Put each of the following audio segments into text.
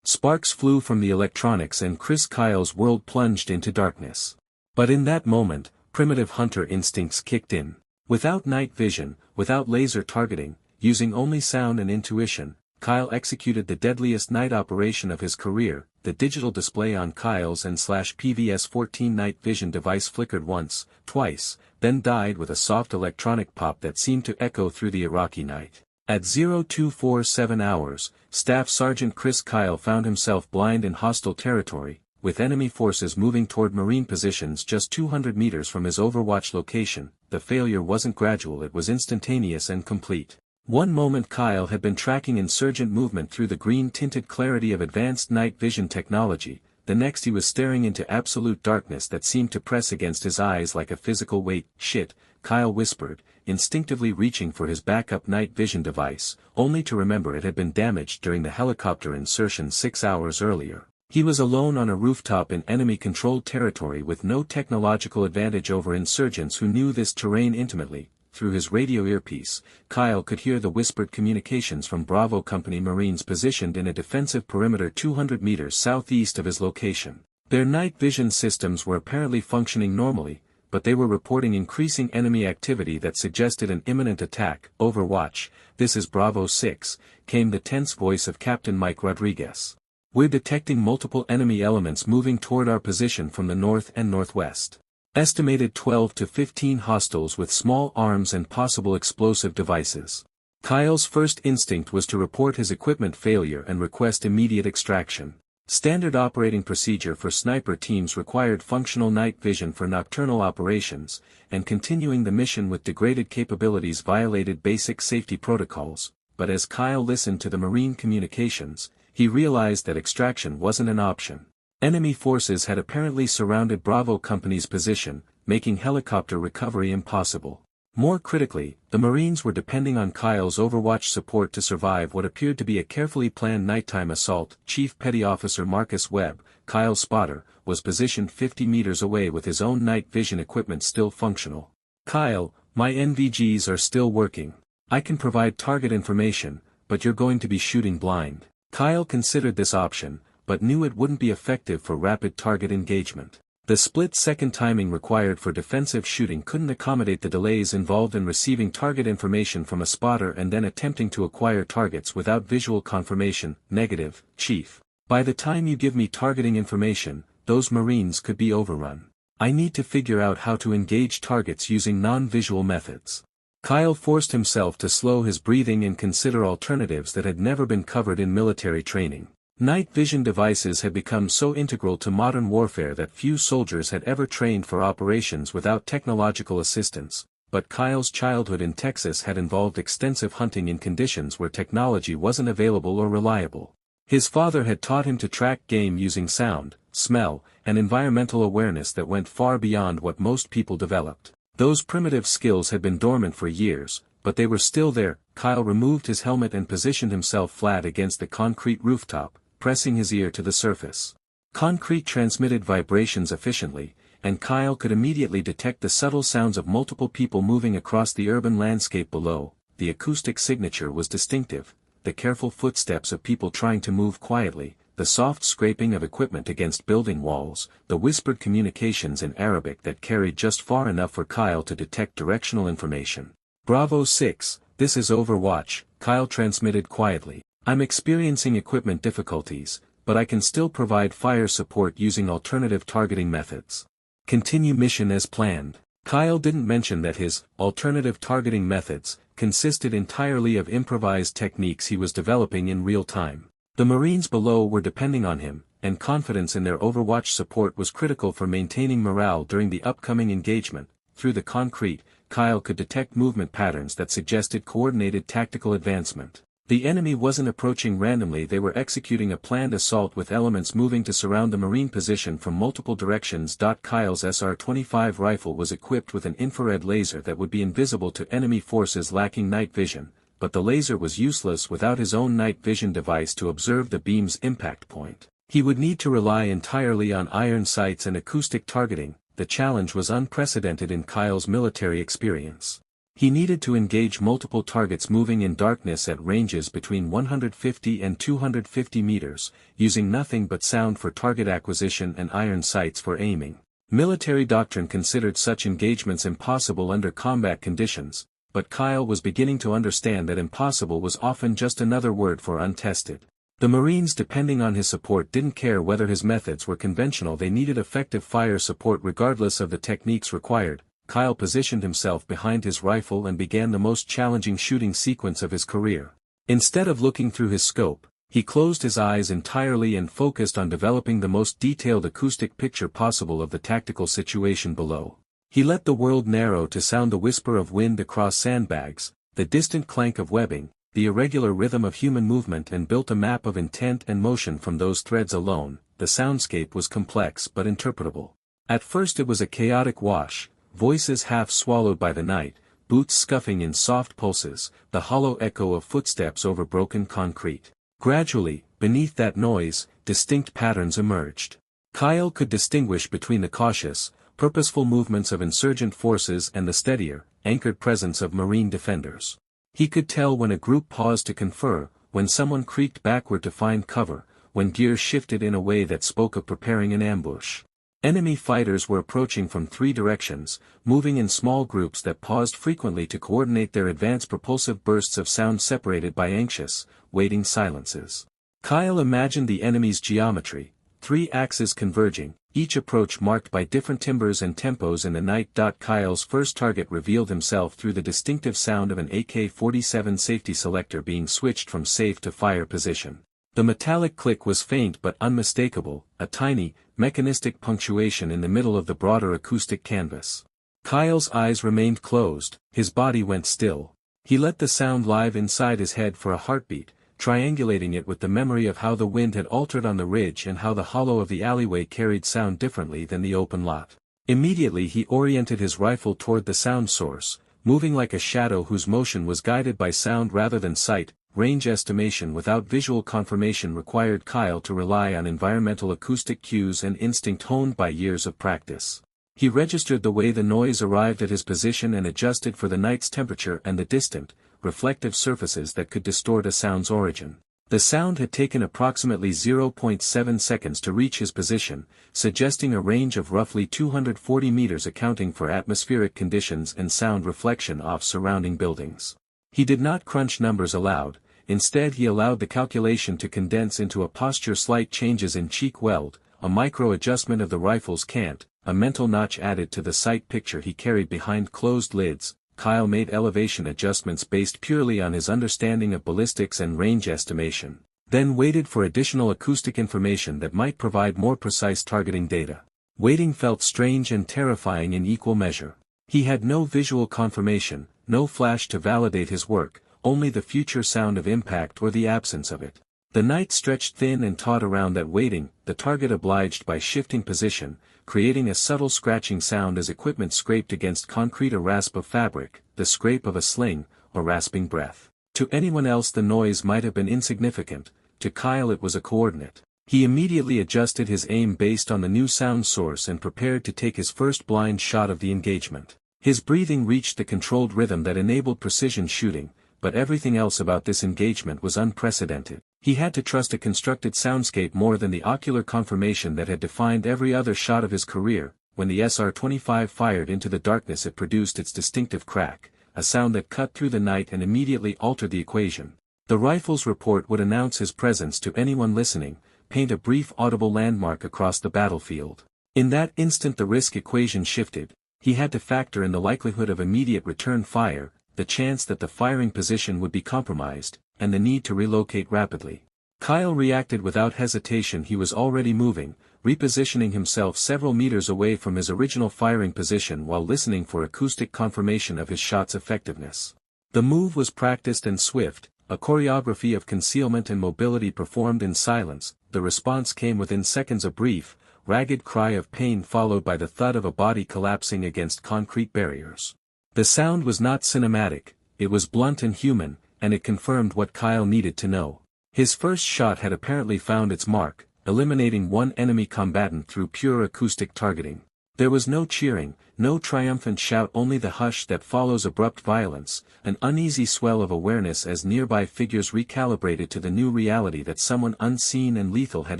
Sparks flew from the electronics and Kyle's world plunged into darkness. But in that moment, primitive hunter instincts kicked in. Without night vision, without laser targeting, using only sound and intuition, Kyle executed the deadliest night operation of his career. The digital display on Kyle's N/PVS-14 night vision device flickered once, twice, then died with a soft electronic pop that seemed to echo through the Iraqi night. At 0247 hours, Staff Sergeant Kyle found himself blind in hostile territory, with enemy forces moving toward Marine positions just 200 meters from his Overwatch location. The failure wasn't gradual, it was instantaneous and complete. One moment Kyle had been tracking insurgent movement through the green-tinted clarity of advanced night vision technology, the next he was staring into absolute darkness that seemed to press against his eyes like a physical weight. "Shit," Kyle whispered, instinctively reaching for his backup night vision device, only to remember it had been damaged during the helicopter insertion 6 hours earlier. He was alone on a rooftop in enemy-controlled territory with no technological advantage over insurgents who knew this terrain intimately. Through his radio earpiece, Kyle could hear the whispered communications from Bravo Company Marines positioned in a defensive perimeter 200 meters southeast of his location. Their night vision systems were apparently functioning normally, but they were reporting increasing enemy activity that suggested an imminent attack. "Overwatch, this is Bravo 6, came the tense voice of Captain Mike Rodriguez. "We're detecting multiple enemy elements moving toward our position from the north and northwest. Estimated 12 to 15 hostiles with small arms and possible explosive devices." Kyle's first instinct was to report his equipment failure and request immediate extraction. Standard operating procedure for sniper teams required functional night vision for nocturnal operations, and continuing the mission with degraded capabilities violated basic safety protocols. But as Kyle listened to the Marine communications, he realized that extraction wasn't an option. Enemy forces had apparently surrounded Bravo Company's position, making helicopter recovery impossible. More critically, the Marines were depending on Kyle's Overwatch support to survive what appeared to be a carefully planned nighttime assault. Chief Petty Officer Marcus Webb, Kyle's spotter, was positioned 50 meters away with his own night vision equipment still functional. "Kyle, my NVGs are still working. I can provide target information, but you're going to be shooting blind." Kyle considered this option, but knew it wouldn't be effective for rapid target engagement. The split-second timing required for defensive shooting couldn't accommodate the delays involved in receiving target information from a spotter and then attempting to acquire targets without visual confirmation. "Negative, Chief. By the time you give me targeting information, those Marines could be overrun. I need to figure out how to engage targets using non-visual methods." Kyle forced himself to slow his breathing and consider alternatives that had never been covered in military training. Night vision devices had become so integral to modern warfare that few soldiers had ever trained for operations without technological assistance, but Kyle's childhood in Texas had involved extensive hunting in conditions where technology wasn't available or reliable. His father had taught him to track game using sound, smell, and environmental awareness that went far beyond what most people developed. Those primitive skills had been dormant for years, but they were still there. Kyle removed his helmet and positioned himself flat against the concrete rooftop, pressing his ear to the surface. Concrete transmitted vibrations efficiently, and Kyle could immediately detect the subtle sounds of multiple people moving across the urban landscape below. The acoustic signature was distinctive, the careful footsteps of people trying to move quietly, the soft scraping of equipment against building walls, the whispered communications in Arabic that carried just far enough for Kyle to detect directional information. "Bravo 6, this is Overwatch," Kyle transmitted quietly. "I'm experiencing equipment difficulties, but I can still provide fire support using alternative targeting methods. Continue mission as planned." Kyle didn't mention that his alternative targeting methods consisted entirely of improvised techniques he was developing in real time. The Marines below were depending on him, and confidence in their Overwatch support was critical for maintaining morale during the upcoming engagement. Through the concrete, Kyle could detect movement patterns that suggested coordinated tactical advancement. The enemy wasn't approaching randomly, they were executing a planned assault with elements moving to surround the Marine position from multiple directions. Kyle's SR-25 rifle was equipped with an infrared laser that would be invisible to enemy forces lacking night vision, but the laser was useless without his own night vision device to observe the beam's impact point. He would need to rely entirely on iron sights and acoustic targeting. The challenge was unprecedented in Kyle's military experience. He needed to engage multiple targets moving in darkness at ranges between 150 and 250 meters, using nothing but sound for target acquisition and iron sights for aiming. Military doctrine considered such engagements impossible under combat conditions, but Kyle was beginning to understand that impossible was often just another word for untested. The Marines depending on his support didn't care whether his methods were conventional, they needed effective fire support regardless of the techniques required. Kyle positioned himself behind his rifle and began the most challenging shooting sequence of his career. Instead of looking through his scope, he closed his eyes entirely and focused on developing the most detailed acoustic picture possible of the tactical situation below. He let the world narrow to sound the whisper of wind across sandbags, the distant clank of webbing, the irregular rhythm of human movement, and built a map of intent and motion from those threads alone. The soundscape was complex but interpretable. At first it was a chaotic wash, voices half swallowed by the night, boots scuffing in soft pulses, the hollow echo of footsteps over broken concrete. Gradually, beneath that noise, distinct patterns emerged. Kyle could distinguish between the cautious, purposeful movements of insurgent forces and the steadier, anchored presence of Marine defenders. He could tell when a group paused to confer, when someone creaked backward to find cover, when gears shifted in a way that spoke of preparing an ambush. Enemy fighters were approaching from three directions, moving in small groups that paused frequently to coordinate their advance. Propulsive bursts of sound separated by anxious, waiting silences. Kyle imagined the enemy's geometry, three axes converging, each approach marked by different timbers and tempos in the night. Kyle's first target revealed himself through the distinctive sound of an AK-47 safety selector being switched from safe to fire position. The metallic click was faint but unmistakable, a tiny, mechanistic punctuation in the middle of the broader acoustic canvas. Kyle's eyes remained closed, his body went still. He let the sound live inside his head for a heartbeat, triangulating it with the memory of how the wind had altered on the ridge and how the hollow of the alleyway carried sound differently than the open lot. Immediately he oriented his rifle toward the sound source, moving like a shadow whose motion was guided by sound rather than sight. Range estimation without visual confirmation required Kyle to rely on environmental acoustic cues and instinct honed by years of practice. He registered the way the noise arrived at his position and adjusted for the night's temperature and the distant, reflective surfaces that could distort a sound's origin. The sound had taken approximately 0.7 seconds to reach his position, suggesting a range of roughly 240 meters, accounting for atmospheric conditions and sound reflection off surrounding buildings. He did not crunch numbers aloud. Instead he allowed the calculation to condense into a posture, slight changes in cheek weld, a micro-adjustment of the rifle's cant, a mental notch added to the sight picture he carried behind closed lids. Kyle made elevation adjustments based purely on his understanding of ballistics and range estimation, then waited for additional acoustic information that might provide more precise targeting data. Waiting felt strange and terrifying in equal measure. He had no visual confirmation, no flash to validate his work, only the future sound of impact or the absence of it. The night stretched thin and taut around that waiting, the target obliged by shifting position, creating a subtle scratching sound as equipment scraped against concrete, a rasp of fabric, the scrape of a sling, or rasping breath. To anyone else the noise might have been insignificant, to Kyle it was a coordinate. He immediately adjusted his aim based on the new sound source and prepared to take his first blind shot of the engagement. His breathing reached the controlled rhythm that enabled precision shooting, but everything else about this engagement was unprecedented. He had to trust a constructed soundscape more than the ocular confirmation that had defined every other shot of his career. When the SR-25 fired into the darkness it produced its distinctive crack, a sound that cut through the night and immediately altered the equation. The rifle's report would announce his presence to anyone listening, paint a brief audible landmark across the battlefield. In that instant the risk equation shifted. He had to factor in the likelihood of immediate return fire, the chance that the firing position would be compromised, and the need to relocate rapidly. Kyle reacted without hesitation. He was already moving, repositioning himself several meters away from his original firing position while listening for acoustic confirmation of his shot's effectiveness. The move was practiced and swift, a choreography of concealment and mobility performed in silence. The response came within seconds, a brief, ragged cry of pain followed by the thud of a body collapsing against concrete barriers. The sound was not cinematic, it was blunt and human, and it confirmed what Kyle needed to know. His first shot had apparently found its mark, eliminating one enemy combatant through pure acoustic targeting. There was no cheering, no triumphant shout, only the hush that follows abrupt violence, an uneasy swell of awareness as nearby figures recalibrated to the new reality that someone unseen and lethal had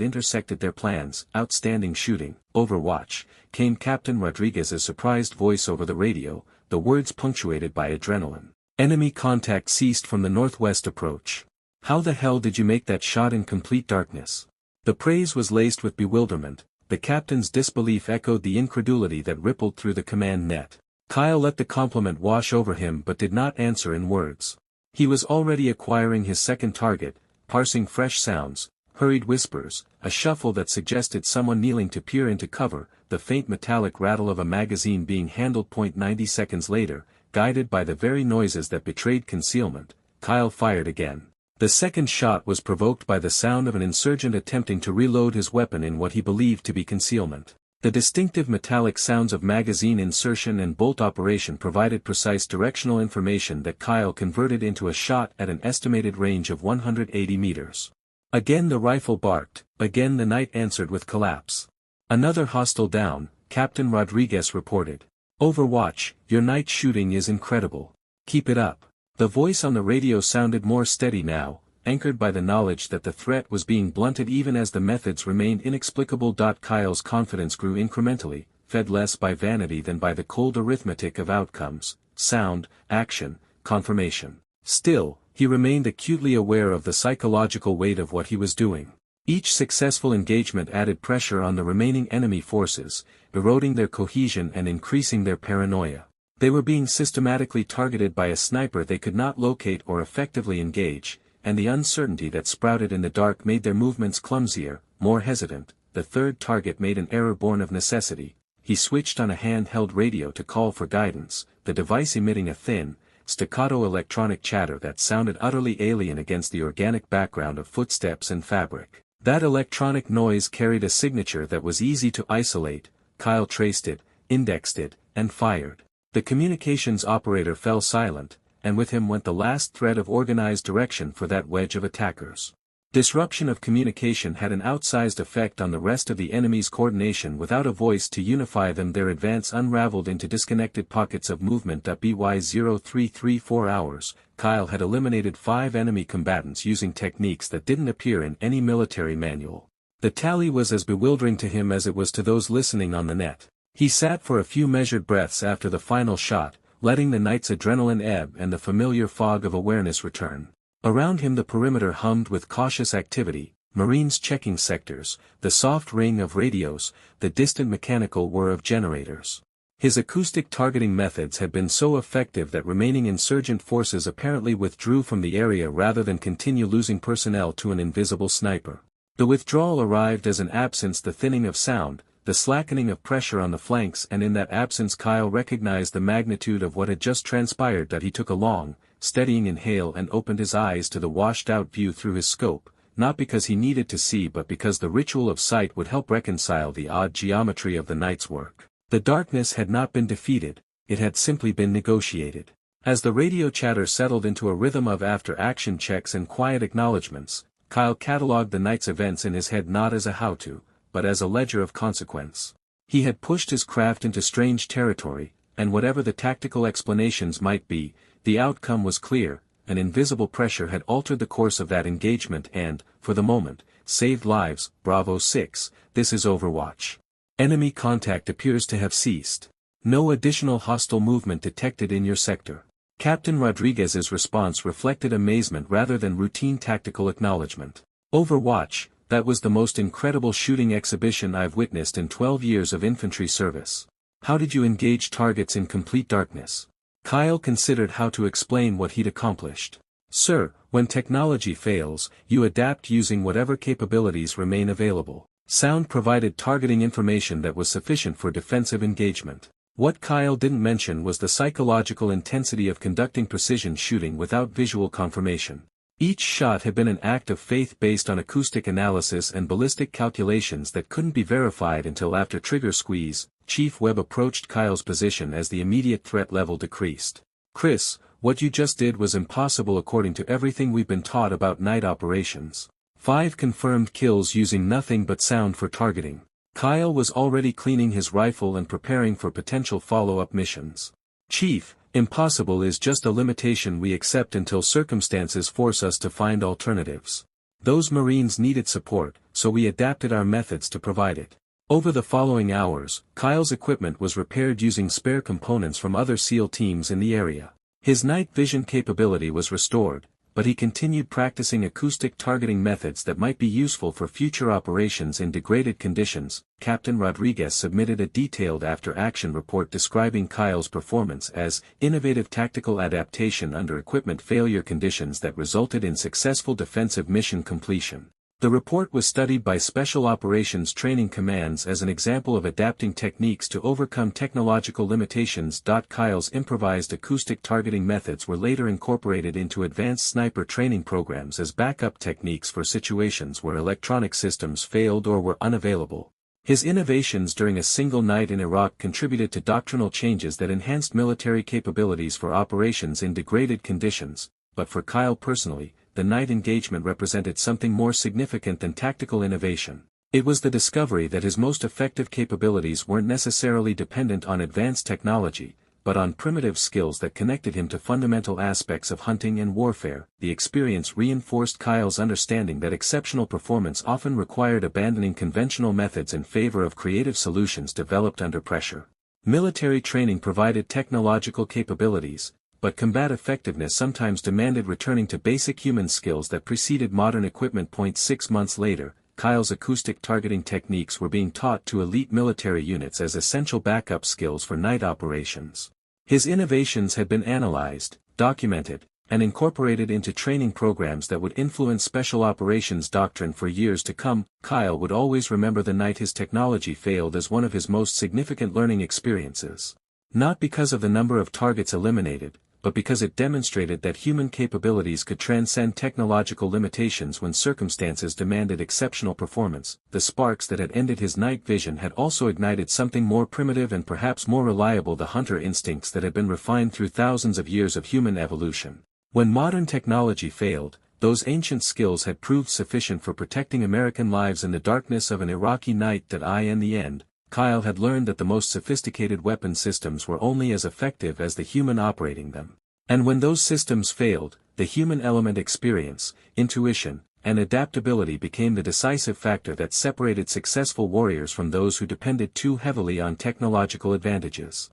intersected their plans. Outstanding shooting, Overwatch, came Captain Rodriguez's surprised voice over the radio, the words punctuated by adrenaline. Enemy contact ceased from the northwest approach. How the hell did you make that shot in complete darkness? The praise was laced with bewilderment. The captain's disbelief echoed the incredulity that rippled through the command net. Kyle let the compliment wash over him but did not answer in words. He was already acquiring his second target, parsing fresh sounds, hurried whispers, a shuffle that suggested someone kneeling to peer into cover, the faint metallic rattle of a magazine being handled. 90 seconds later, guided by the very noises that betrayed concealment, Kyle fired again. The second shot was provoked by the sound of an insurgent attempting to reload his weapon in what he believed to be concealment. The distinctive metallic sounds of magazine insertion and bolt operation provided precise directional information that Kyle converted into a shot at an estimated range of 180 meters. Again the rifle barked, again the night answered with collapse. Another hostile down, Captain Rodriguez reported. Overwatch, your night shooting is incredible. Keep it up. The voice on the radio sounded more steady now, anchored by the knowledge that the threat was being blunted even as the methods remained inexplicable. Kyle's confidence grew incrementally, fed less by vanity than by the cold arithmetic of outcomes, sound, action, confirmation. Still, he remained acutely aware of the psychological weight of what he was doing. Each successful engagement added pressure on the remaining enemy forces, eroding their cohesion and increasing their paranoia. They were being systematically targeted by a sniper they could not locate or effectively engage, and the uncertainty that sprouted in the dark made their movements clumsier, more hesitant. The third target made an error born of necessity. He switched on a handheld radio to call for guidance, the device emitting a thin, staccato electronic chatter that sounded utterly alien against the organic background of footsteps and fabric. That electronic noise carried a signature that was easy to isolate. Kyle traced it, indexed it, and fired. The communications operator fell silent, and with him went the last thread of organized direction for that wedge of attackers. Disruption of communication had an outsized effect on the rest of the enemy's coordination. Without a voice to unify them, their advance unraveled into disconnected pockets of movement. By 0334 hours, Kyle had eliminated 5 enemy combatants using techniques that didn't appear in any military manual. The tally was as bewildering to him as it was to those listening on the net. He sat for a few measured breaths after the final shot, letting the night's adrenaline ebb and the familiar fog of awareness return. Around him the perimeter hummed with cautious activity, Marines checking sectors, the soft ring of radios, the distant mechanical whir of generators. His acoustic targeting methods had been so effective that remaining insurgent forces apparently withdrew from the area rather than continue losing personnel to an invisible sniper. The withdrawal arrived as an absence, the thinning of sound, the slackening of pressure on the flanks, and in that absence Kyle recognized the magnitude of what had just transpired. He took a long, steadying inhale and opened his eyes to the washed-out view through his scope, not because he needed to see but because the ritual of sight would help reconcile the odd geometry of the night's work. The darkness had not been defeated, it had simply been negotiated. As the radio chatter settled into a rhythm of after-action checks and quiet acknowledgments, Kyle catalogued the night's events in his head not as a how-to, but as a ledger of consequence. He had pushed his craft into strange territory, and whatever the tactical explanations might be, the outcome was clear. An invisible pressure had altered the course of that engagement and, for the moment, saved lives. Bravo 6, this is Overwatch. Enemy contact appears to have ceased. No additional hostile movement detected in your sector. Captain Rodriguez's response reflected amazement rather than routine tactical acknowledgement. Overwatch, that was the most incredible shooting exhibition I've witnessed in 12 years of infantry service. How did you engage targets in complete darkness? Kyle considered how to explain what he'd accomplished. Sir, when technology fails, you adapt using whatever capabilities remain available. Sound provided targeting information that was sufficient for defensive engagement. What Kyle didn't mention was the psychological intensity of conducting precision shooting without visual confirmation. Each shot had been an act of faith based on acoustic analysis and ballistic calculations that couldn't be verified until after trigger squeeze. Chief Webb approached Kyle's position as the immediate threat level decreased. Chris, what you just did was impossible according to everything we've been taught about night operations. 5 confirmed kills using nothing but sound for targeting. Kyle was already cleaning his rifle and preparing for potential follow-up missions. "Chief, impossible is just a limitation we accept until circumstances force us to find alternatives. Those Marines needed support, so we adapted our methods to provide it." Over the following hours, Kyle's equipment was repaired using spare components from other SEAL teams in the area. His night vision capability was restored, but he continued practicing acoustic targeting methods that might be useful for future operations in degraded conditions. Captain Rodriguez submitted a detailed after-action report describing Kyle's performance as innovative tactical adaptation under equipment failure conditions that resulted in successful defensive mission completion. The report was studied by Special Operations Training Commands as an example of adapting techniques to overcome technological limitations. Kyle's improvised acoustic targeting methods were later incorporated into advanced sniper training programs as backup techniques for situations where electronic systems failed or were unavailable. His innovations during a single night in Iraq contributed to doctrinal changes that enhanced military capabilities for operations in degraded conditions, but for Kyle personally, the night engagement represented something more significant than tactical innovation. It was the discovery that his most effective capabilities weren't necessarily dependent on advanced technology, but on primitive skills that connected him to fundamental aspects of hunting and warfare. The experience reinforced Kyle's understanding that exceptional performance often required abandoning conventional methods in favor of creative solutions developed under pressure. Military training provided technological capabilities, but combat effectiveness sometimes demanded returning to basic human skills that preceded modern equipment. 6 months later, Kyle's acoustic targeting techniques were being taught to elite military units as essential backup skills for night operations. His innovations had been analyzed, documented, and incorporated into training programs that would influence special operations doctrine for years to come. Kyle would always remember the night his technology failed as one of his most significant learning experiences. Not because of the number of targets eliminated, but because it demonstrated that human capabilities could transcend technological limitations when circumstances demanded exceptional performance. The sparks that had ended his night vision had also ignited something more primitive and perhaps more reliable: the hunter instincts that had been refined through thousands of years of human evolution. When modern technology failed, those ancient skills had proved sufficient for protecting American lives in the darkness of an Iraqi night. In the end, Kyle had learned that the most sophisticated weapon systems were only as effective as the human operating them. And when those systems failed, the human element, experience, intuition, and adaptability became the decisive factor that separated successful warriors from those who depended too heavily on technological advantages.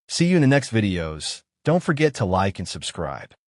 See you in the next videos. Don't forget to like and subscribe.